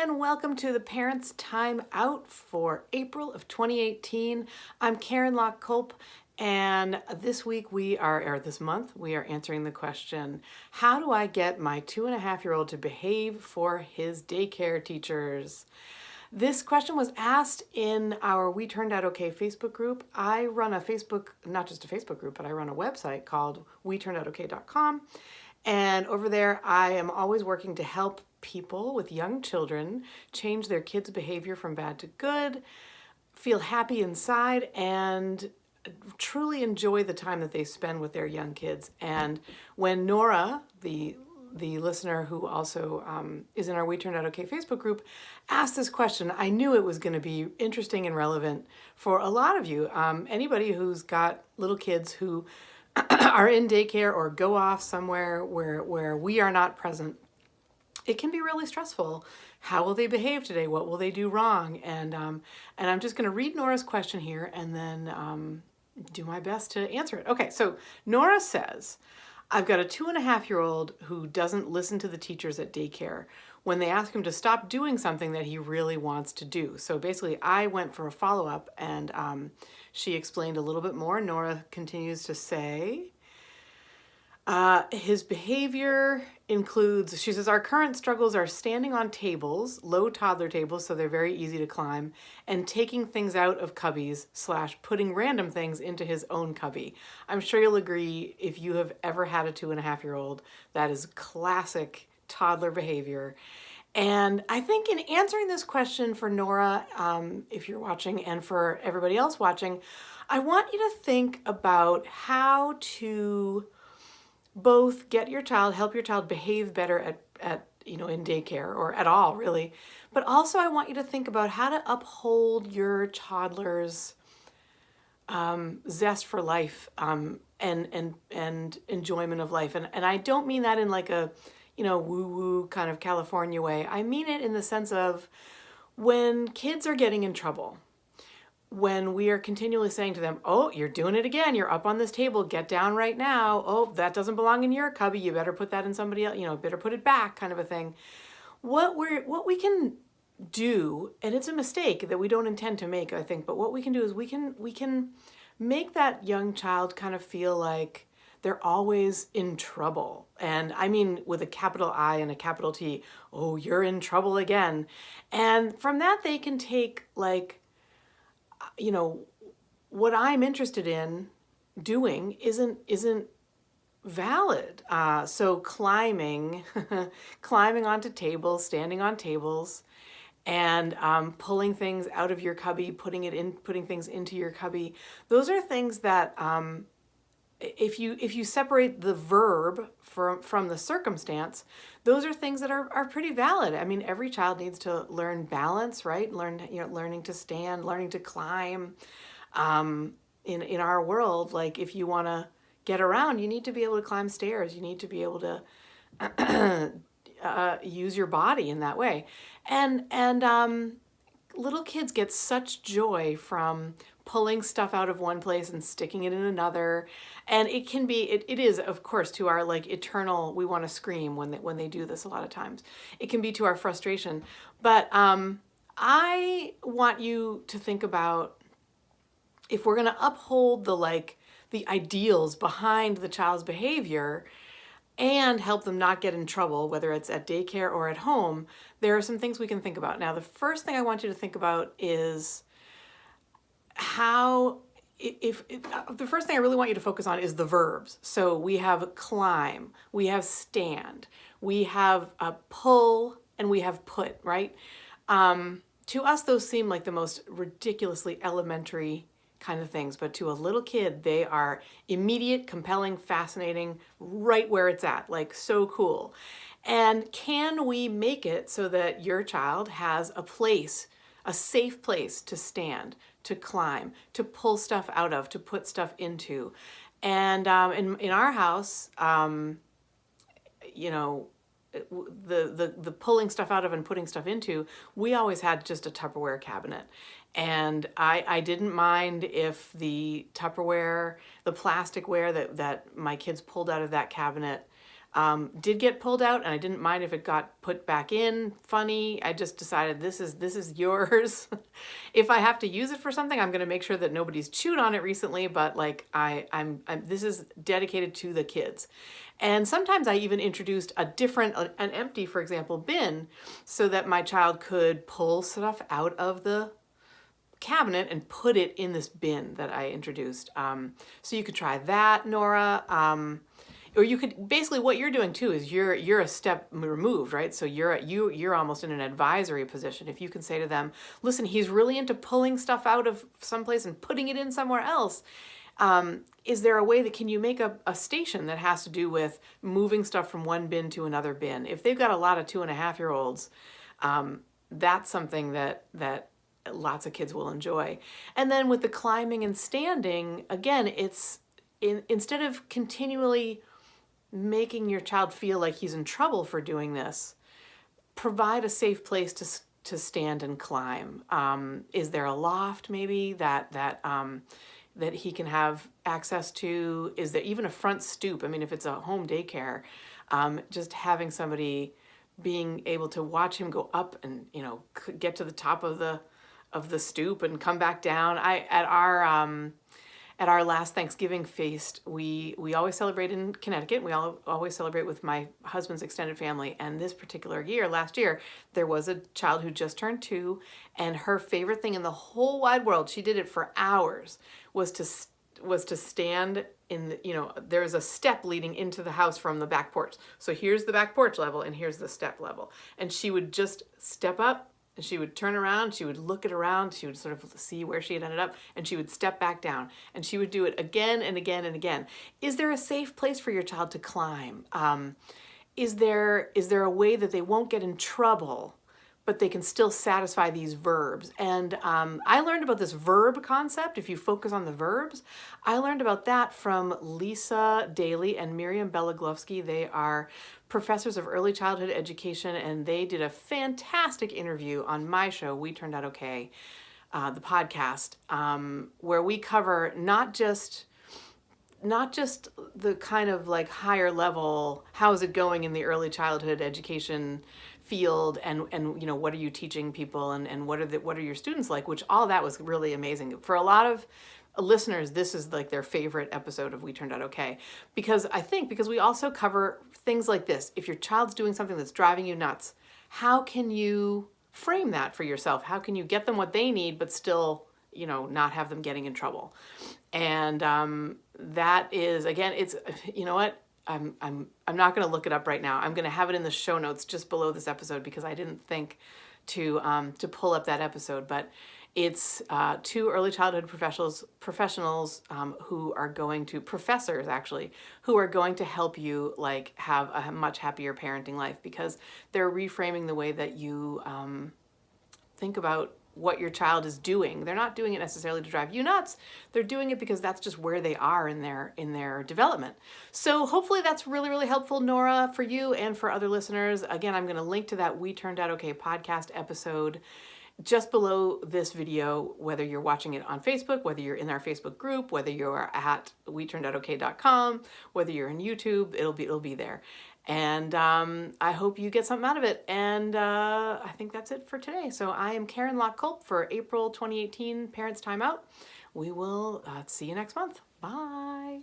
and welcome to the Parents Time Out for April of 2018. I'm Karen Locke-Culp, and this month, we are answering the question, how do I get my 2.5-year-old to behave for his daycare teachers? This question was asked in our We Turned Out Okay Facebook group. I run a Facebook, not just a Facebook group, but I run a website called WeTurnedOutOK.com. And over there, I am always working to help people with young children change their kids' behavior from bad to good, feel happy inside, and truly enjoy the time that they spend with their young kids. And when Nora, the listener who also is in our We Turned Out Okay Facebook group, asked this question, I knew it was going to be interesting and relevant for a lot of you. Anybody who's got little kids who are in daycare or go off somewhere where we are not present, it can be really stressful. How will they behave today? What will they do wrong? And I'm just going to read Nora's question here and then do my best to answer it. Okay, so Nora says, I've got a 2.5-year-old who doesn't listen to the teachers at daycare when they ask him to stop doing something that he really wants to do. So basically, I went for a follow-up and she explained a little bit more. Nora continues to say, his behavior includes, she says, our current struggles are standing on tables, low toddler tables, so they're very easy to climb, and taking things out of cubbies / putting random things into his own cubby. I'm sure you'll agree, if you have ever had a 2.5-year-old, that is classic toddler behavior. And I think in answering this question for Nora, if you're watching, and for everybody else watching, I want you to think about how to both get your child, help your child behave better at in daycare or at all really, but also I want you to think about how to uphold your toddler's zest for life and enjoyment of life. And I don't mean that in like a woo-woo kind of California way. I mean it in the sense of when kids are getting in trouble, when we are continually saying to them, oh, you're doing it again, you're up on this table, get down right now, oh, that doesn't belong in your cubby, you better put that in somebody else, better put it back, kind of a thing. What we can do, and it's a mistake that we don't intend to make, I think, but what we can do is we can make that young child kind of feel like they're always in trouble. And I mean with a capital I and a capital T, oh, you're in trouble again. And from that they can take like, what I'm interested in doing isn't valid. So climbing onto tables, standing on tables, and pulling things out of your cubby, putting things into your cubby. Those are things that if you separate the verb from the circumstance, those are things that are pretty valid. I mean, every child needs to learn balance, right? Learning to stand, learning to climb. In our world, like if you want to get around, you need to be able to climb stairs. You need to be able to use your body in that way. And little kids get such joy from pulling stuff out of one place and sticking it in another. And it can be, it is, of course, to our like eternal, we want to scream when they do this a lot of times. It can be to our frustration. But I want you to think about, if we're going to uphold the ideals behind the child's behavior and help them not get in trouble, whether it's at daycare or at home, there are some things we can think about. Now, the first thing I want you to think about is the first thing I really want you to focus on is the verbs. So we have climb, we have stand, we have pull, and we have put, right? To us, those seem like the most ridiculously elementary kind of things, but to a little kid, they are immediate, compelling, fascinating, right where it's at, like so cool. And can we make it so that your child has a place, a safe place to stand, to climb, to pull stuff out of, to put stuff into? And in our house, the pulling stuff out of and putting stuff into, we always had just a Tupperware cabinet. And I didn't mind if the Tupperware, the plasticware that my kids pulled out of that cabinet did get pulled out, and I didn't mind if it got put back in. Funny, I just decided this is yours. If I have to use it for something, I'm going to make sure that nobody's chewed on it recently. But like I'm this is dedicated to the kids. And sometimes I even introduced a different, an empty, for example, bin, so that my child could pull stuff out of the cabinet and put it in this bin that I introduced. So you could try that, Nora. Or you could, basically what you're doing too is you're a step removed, right? So you're almost in an advisory position. If you can say to them, listen, he's really into pulling stuff out of someplace and putting it in somewhere else. Is there a way that can you make a station that has to do with moving stuff from one bin to another bin? If they've got a lot of 2.5-year-olds, that's something that lots of kids will enjoy. And then with the climbing and standing, again, it's instead of continually making your child feel like he's in trouble for doing this, provide a safe place to stand and climb. Is there a loft maybe that he can have access to? Is there even a front stoop? I mean, if it's a home daycare, just having somebody being able to watch him go up and, get to the top of the stoop and come back down. At our last Thanksgiving feast, we always celebrate in Connecticut. We always celebrate with my husband's extended family. And this particular year, last year, there was a child who just turned 2, and her favorite thing in the whole wide world, she did it for hours, was to stand in the, there's a step leading into the house from the back porch. So here's the back porch level and here's the step level. And she would just step up, and she would turn around, she would look it around, she would sort of see where she had ended up, and she would step back down. And she would do it again and again and again. Is there a safe place for your child to climb? Is there a way that they won't get in trouble, but they can still satisfy these verbs? And I learned about this verb concept, if you focus on the verbs. I learned about that from Lisa Daly and Miriam Belaglovsky. They are professors of early childhood education, and they did a fantastic interview on my show, We Turned Out Okay, the podcast, where we cover not just the kind of like higher level, how's it going in the early childhood education field, and what are you teaching people, and what are your students like, which all that was really amazing. For a lot of listeners, this is like their favorite episode of We Turned Out Okay, because we also cover things like this. If your child's doing something that's driving you nuts, how can you frame that for yourself? How can you get them what they need, but still, not have them getting in trouble? And that is, again, it's, what? I'm not going to look it up right now. I'm going to have it in the show notes just below this episode, because I didn't think to pull up that episode. But it's 2 early childhood professionals who are going to, professors actually, who are going to help you like have a much happier parenting life, because they're reframing the way that you think about what your child is doing. They're not doing it necessarily to drive you nuts. They're doing it because that's just where they are in their development. So hopefully that's really, really helpful, Nora, for you and for other listeners. Again, I'm going to link to that We Turned Out Okay podcast episode just below this video, whether you're watching it on Facebook, whether you're in our Facebook group, whether you're at WeTurnedOutOK.com, whether you're in YouTube, it'll be there. And I hope you get something out of it. And I think that's it for today. So I am Karen Locke-Culp for April 2018 Parents Time Out. We will see you next month. Bye.